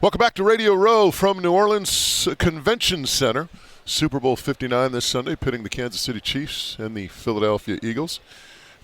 Welcome back to Radio Row from New Orleans Convention Center. Super Bowl 59 this Sunday, pitting the Kansas City Chiefs and the Philadelphia Eagles.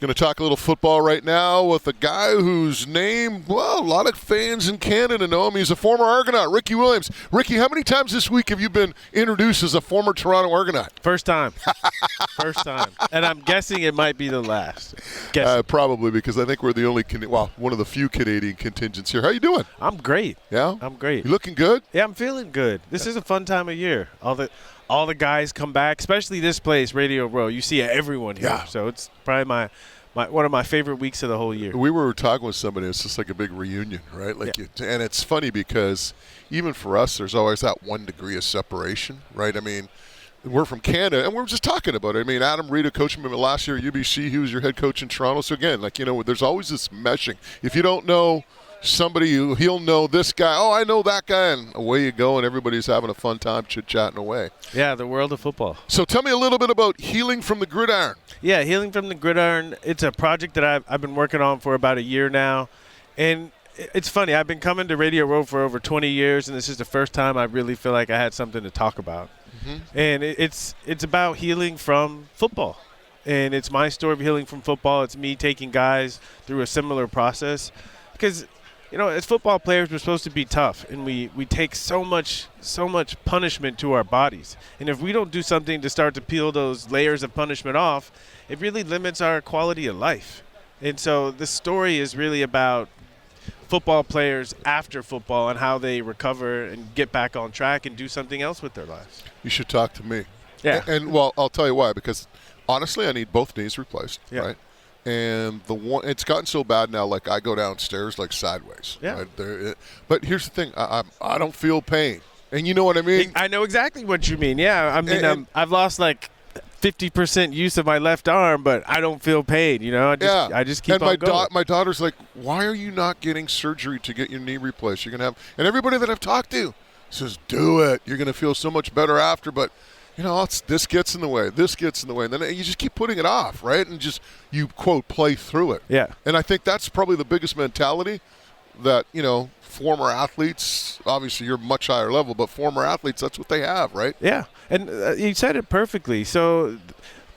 Going to talk a little football right now with a guy whose name, well, a lot of fans in Canada know him. He's a former Argonaut, Ricky Williams. Ricky, how many times this week have you been introduced as a former Toronto Argonaut? First time. First time. And I'm guessing it might be the last. Probably, because I think we're the only, one of the few Canadian contingents here. How you doing? I'm great. Yeah? I'm great. You looking good? Yeah, I'm feeling good. This is a fun time of year. All the guys come back, especially this place, Radio Row. You see everyone here. Yeah. So it's probably one of my favorite weeks of the whole year. We were talking with somebody. It's just like a big reunion, right? And it's funny because even for us, there's always that 1 degree of separation, right? I mean, we're from Canada, and we were just talking about it. I mean, Adam Rita coached me last year at UBC. He was your head coach in Toronto. So, again, there's always this meshing. If you don't know somebody, he'll know this guy. Oh, I know that guy. And away you go, and everybody's having a fun time chit-chatting away. Yeah, the world of football. So tell me a little bit about Healing from the Gridiron. Yeah, Healing from the Gridiron. It's a project that I've been working on for about a year now. And it's funny. I've been coming to Radio Row for over 20 years, and this is the first time I really feel like I had something to talk about. Mm-hmm. And it's about healing from football. And it's my story of healing from football. It's me taking guys through a similar process. Because as football players, we're supposed to be tough, and we take so much punishment to our bodies. And if we don't do something to start to peel those layers of punishment off, it really limits our quality of life. And so the story is really about football players after football and how they recover and get back on track and do something else with their lives. You should talk to me. Yeah. And I'll tell you why, because honestly, I need both knees replaced, right? And it's gotten so bad now, like I go downstairs like sideways. Yeah. Right? But here's the thing, I don't feel pain. And you know what I mean? I know exactly what you mean. Yeah. I mean, I've lost like 50% use of my left arm, but I don't feel pain. I just keep on going. My daughter's like, why are you not getting surgery to get your knee replaced? You're gonna have, and everybody that I've talked to says, do it. You're gonna feel so much better after. But this gets in the way. This gets in the way, and then you just keep putting it off, right? And just you quote play through it. Yeah. And I think that's probably the biggest mentality that former athletes. Obviously, you're much higher level, but former athletes, that's what they have, right? Yeah. And you said it perfectly. So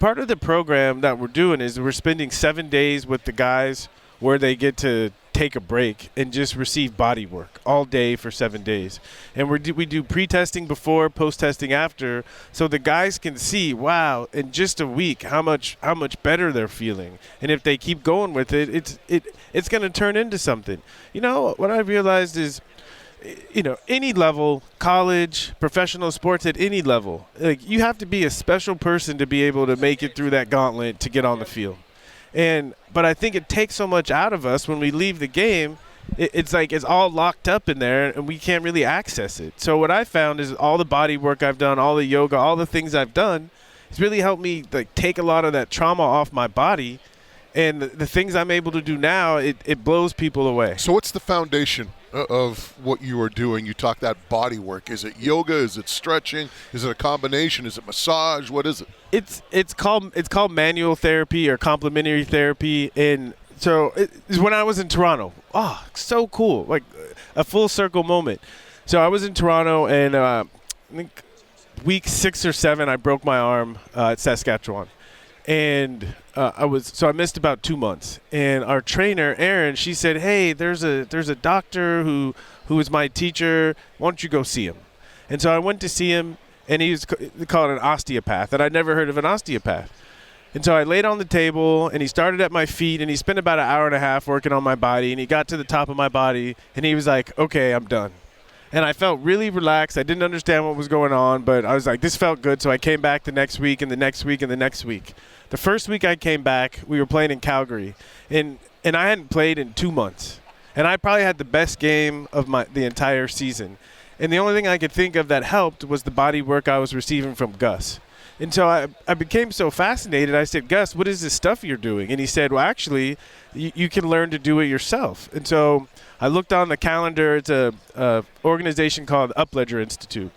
part of the program that we're doing is we're spending 7 days with the guys where they get to take a break and just receive body work all day for 7 days. And we do pre-testing before, post-testing after, so the guys can see, wow, in just a week how much better they're feeling. And if they keep going with it, it's going to turn into something. What I realized is, any level, college, professional sports at any level, you have to be a special person to be able to make it through that gauntlet to get on the field. But I think it takes so much out of us when we leave the game. It's like it's all locked up in there, and we can't really access it. So what I found is all the body work I've done, all the yoga, all the things I've done, has really helped me take a lot of that trauma off my body. And the things I'm able to do now, it blows people away. So what's the foundation of what you are doing? You talk that body work. Is it yoga? Is it stretching? Is it a combination? Is it massage? What is it? It's called manual therapy or complementary therapy. And so when I was in Toronto, so cool, like a full circle moment. So I was in Toronto, and I think week 6 or 7, I broke my arm at Saskatchewan. And I missed about 2 months. And our trainer, Erin, she said, hey, there's a doctor who is my teacher. Why don't you go see him? And so I went to see him, and they call it an osteopath. And I'd never heard of an osteopath. And so I laid on the table, and he started at my feet, and he spent about an hour and a half working on my body. And he got to the top of my body, and he was like, okay, I'm done. And I felt really relaxed. I didn't understand what was going on, but I was like, this felt good. So I came back the next week and the next week and the next week. The first week I came back, we were playing in Calgary, and I hadn't played in 2 months. And I probably had the best game of the entire season. And the only thing I could think of that helped was the body work I was receiving from Gus. And so I became so fascinated. I said, Gus, what is this stuff you're doing? And he said, well, actually, you can learn to do it yourself. And so I looked on the calendar. It's a organization called Upledger Institute.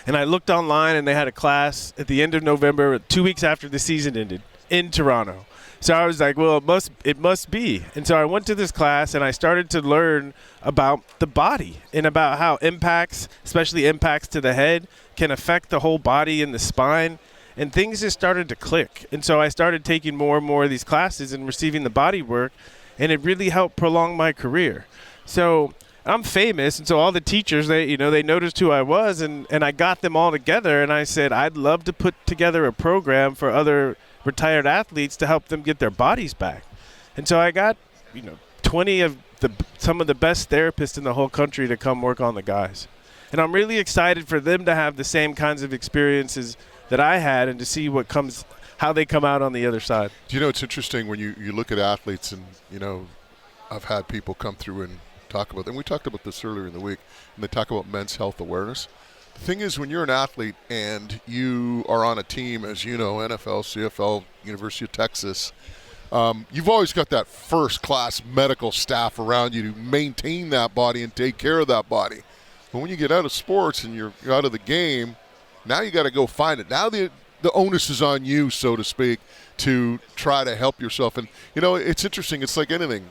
And I looked online, and they had a class at the end of November, 2 weeks after the season ended, in Toronto. So I was like, well, it must be. And so I went to this class and I started to learn about the body and about how impacts, especially impacts to the head, can affect the whole body and the spine. And things just started to click. And so I started taking more and more of these classes and receiving the body work, and it really helped prolong my career. So I'm famous, and so all the teachers, they noticed who I was, and I got them all together, and I said, I'd love to put together a program for other retired athletes to help them get their bodies back. And so I got, 20 of some of the best therapists in the whole country to come work on the guys. And I'm really excited for them to have the same kinds of experiences that I had and to see how they come out on the other side. Do you know, it's interesting when you look at athletes and, I've had people come through and talk about, and we talked about this earlier in the week, and they talk about men's health awareness. The thing is, when you're an athlete and you are on a team, as you know, NFL, CFL, University of Texas, you've always got that first-class medical staff around you to maintain that body and take care of that body. But when you get out of sports and you're out of the game, now you got to go find it. Now the onus is on you, so to speak, to try to help yourself. And, it's interesting. It's like anything.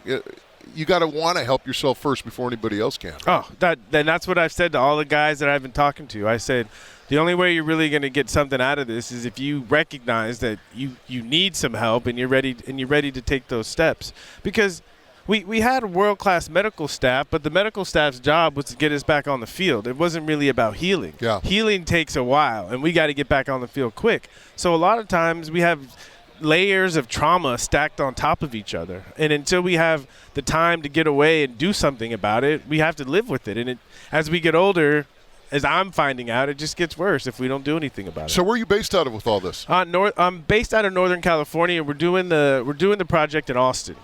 You got to want to help yourself first before anybody else can. Oh, that's what I've said to all the guys that I've been talking to. I said, the only way you're really going to get something out of this is if you recognize that you need some help and you're ready to take those steps. Because we had a world-class medical staff, but the medical staff's job was to get us back on the field. It wasn't really about healing. Yeah. Healing takes a while, and we got to get back on the field quick. So a lot of times we have layers of trauma stacked on top of each other. And until we have the time to get away and do something about it, we have to live with it. And as we get older, as I'm finding out, it just gets worse if we don't do anything about it. So where are you based out of with all this? I'm based out of Northern California. We're doing the project in Austin.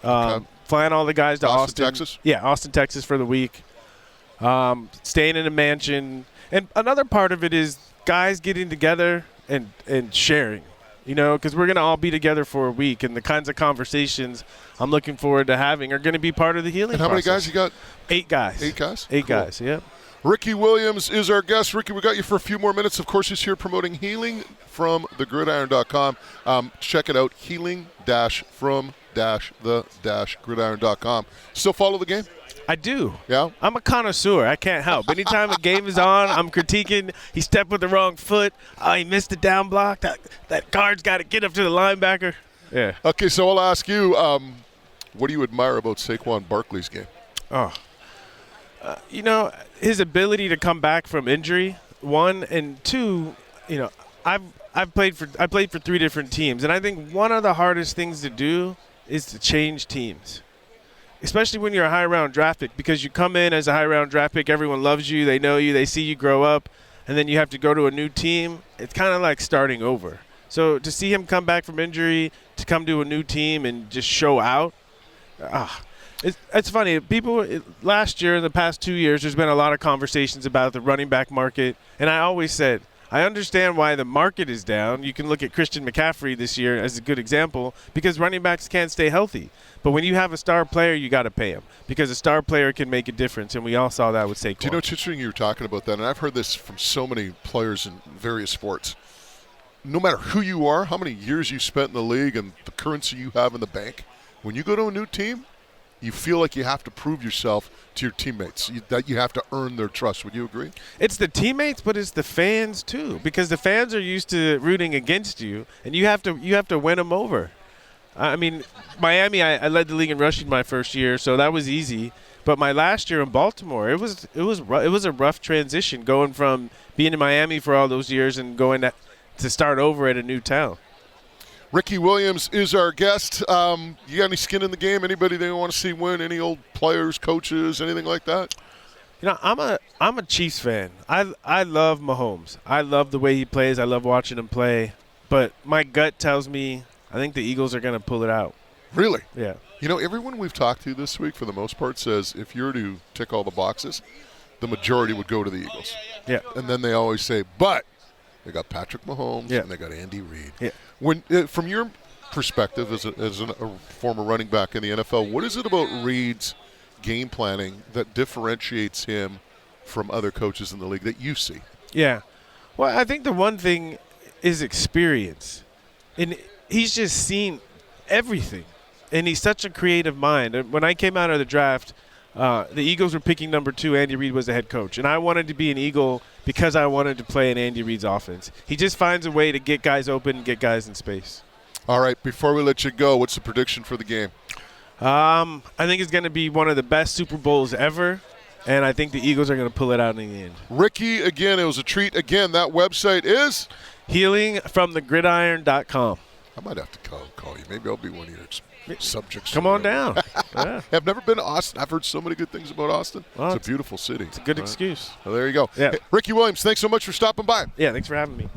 Okay. Flying all the guys to Austin, Texas? Yeah, Austin, Texas for the week. Staying in a mansion. And another part of it is guys getting together and sharing, because we're going to all be together for a week. And the kinds of conversations I'm looking forward to having are going to be part of the healing process. And how many guys you got? 8 guys. 8 guys? Eight Cool. guys, yep. Ricky Williams is our guest. Ricky, we got you for a few more minutes. Of course, he's here promoting healing from thegridiron.com. Check it out, healing-from-the-gridiron.com. Still follow the game? I do. Yeah? I'm a connoisseur. I can't help. Anytime a game is on, I'm critiquing. He stepped with the wrong foot. Oh, he missed the down block. That guard's got to get up to the linebacker. Yeah. Okay, so I'll ask you, what do you admire about Saquon Barkley's game? Oh. His ability to come back from injury, 1, and 2, I played for 3 different teams, and I think one of the hardest things to do is to change teams, especially when you're a high-round draft pick, because you come in as a high-round draft pick, everyone loves you, they know you, they see you grow up, and then you have to go to a new team. It's kind of like starting over. So to see him come back from injury, to come to a new team and just show out, It's funny. Last year, in the past 2 years, there's been a lot of conversations about the running back market. And I always said, I understand why the market is down. You can look at Christian McCaffrey this year as a good example because running backs can't stay healthy. But when you have a star player, you got to pay him because a star player can make a difference. And we all saw that with Saquon. Do you know, it's interesting you were talking about that, and I've heard this from so many players in various sports. No matter who you are, how many years you spent in the league, and the currency you have in the bank, when you go to a new team, you feel like you have to prove yourself to your teammates, that you have to earn their trust. Would you agree? It's the teammates, but it's the fans too, because the fans are used to rooting against you, and you have to win them over. I mean, Miami, I led the league in rushing my first year, so that was easy. But my last year in Baltimore, it was a rough transition going from being in Miami for all those years and going to start over at a new town. Ricky Williams is our guest. You got any skin in the game? Anybody they want to see win? Any old players, coaches, anything like that? I'm a Chiefs fan. I love Mahomes. I love the way he plays. I love watching him play. But my gut tells me I think the Eagles are going to pull it out. Really? Yeah. Everyone we've talked to this week, for the most part, says if you're to tick all the boxes, the majority would go to the Eagles. Yeah. And then they always say, but they got Patrick Mahomes and they got Andy Reid. Yeah. When from your perspective as a former running back in the NFL, what is it about Reid's game planning that differentiates him from other coaches in the league that you see? Yeah. Well, I think the one thing is experience. And he's just seen everything. And he's such a creative mind. And when I came out of the draft, the Eagles were picking number 2. Andy Reid was the head coach. And I wanted to be an Eagle because I wanted to play in Andy Reid's offense. He just finds a way to get guys open and get guys in space. All right, before we let you go, what's the prediction for the game? I think it's going to be one of the best Super Bowls ever, and I think the Eagles are going to pull it out in the end. Ricky, again, it was a treat. Again, that website is? healingfromthegridiron.com. I might have to call you. Maybe I'll be one of your subjects. Come on down. Yeah. I've never been to Austin. I've heard so many good things about Austin. Well, it's a beautiful city. It's a good excuse. Well, there you go. Yeah. Hey, Ricky Williams, thanks so much for stopping by. Yeah, thanks for having me.